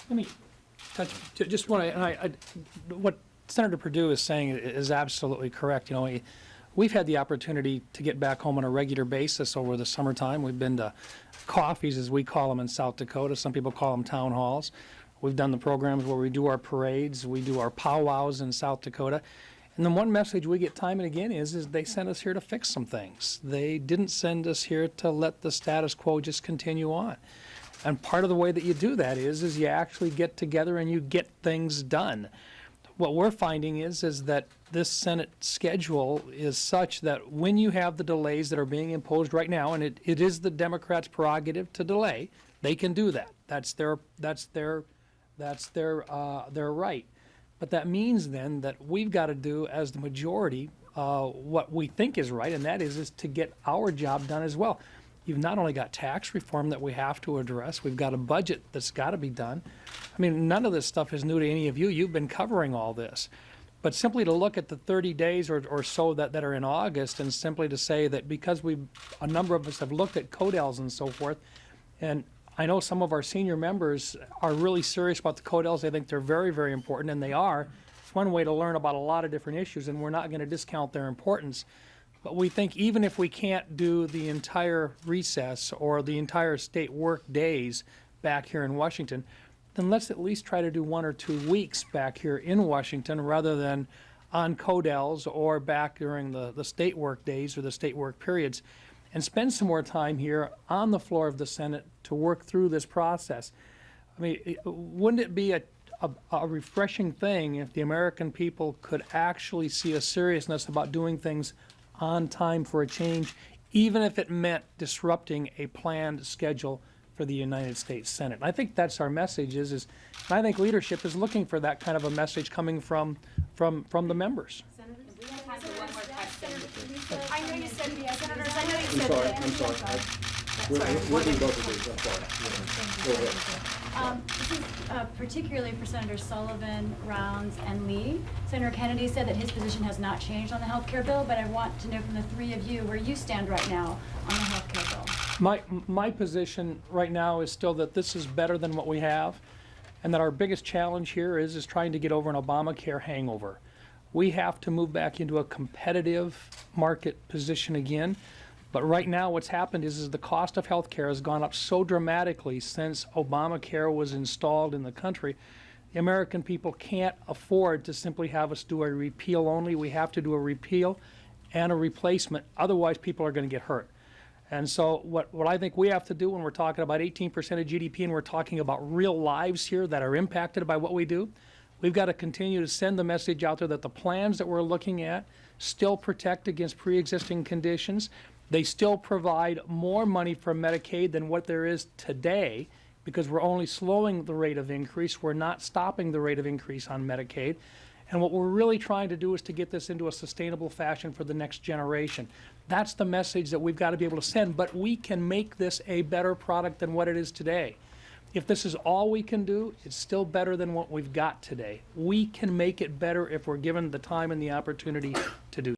Let me touch, just want to, and what Senator Perdue is saying is absolutely correct. You know, we've had the opportunity to get back home on a regular basis over the summertime. We've been to coffees, as we call them in South Dakota. Some people call them town halls. We've done the programs where we do our parades, we do our powwows in South Dakota. And the one message we get time and again is they sent us here to fix some things. They didn't send us here to let the status quo just continue on. And part of the way that you do that is you actually get together and you get things done. What we're finding is that this Senate schedule is such that when you have the delays that are being imposed right now, and it is the Democrats' prerogative to delay, they can do that. That's their right. But that means then that we've got to do, as the majority, what we think is right, and that is to get our job done as well. You've not only got tax reform that we have to address, we've got a budget that's got to be done. I mean, none of this stuff is new to any of you. You've been covering all this. But simply to look at the 30 days or so that are in August, and simply to say that because a number of us have looked at CODELs and so forth, and I know some of our senior members are really serious about the CODELs. They think they're very, very important, and they are. It's one way to learn about a lot of different issues, and we're not going to discount their importance. But we think even if we can't do the entire recess or the entire state work days back here in Washington, then let's at least try to do 1 or 2 weeks back here in Washington rather than on CODELs or back during the state work days or the state work periods, and spend some more time here on the floor of the Senate to work through this process. I mean, wouldn't it be a refreshing thing if the American people could actually see a seriousness about doing things on time for a change, even if it meant disrupting a planned schedule for the United States Senate? And I think that's our message and I think leadership is looking for that kind of a message coming from the members. I know you said, Senators, I know you said. I'm sorry. We're doing both of these, I'm sorry. Go ahead. This is particularly for Senator Sullivan, Rounds, and Lee. Senator Kennedy said that his position has not changed on the health care bill, but I want to know from the three of you where you stand right now on the health care bill. My position right now is still that this is better than what we have, and that our biggest challenge here is trying to get over an Obamacare hangover. We have to move back into a competitive market position again. But right now what's happened is the cost of health care has gone up so dramatically since Obamacare was installed in the country. The American people can't afford to simply have us do a repeal only. We have to do a repeal and a replacement. Otherwise, people are going to get hurt. And so what I think we have to do when we're talking about 18% of GDP and we're talking about real lives here that are impacted by what we do, we've got to continue to send the message out there that the plans that we're looking at still protect against pre-existing conditions. They still provide more money for Medicaid than what there is today because we're only slowing the rate of increase. We're not stopping the rate of increase on Medicaid. And what we're really trying to do is to get this into a sustainable fashion for the next generation. That's the message that we've got to be able to send, but we can make this a better product than what it is today. If this is all we can do, it's still better than what we've got today. We can make it better if we're given the time and the opportunity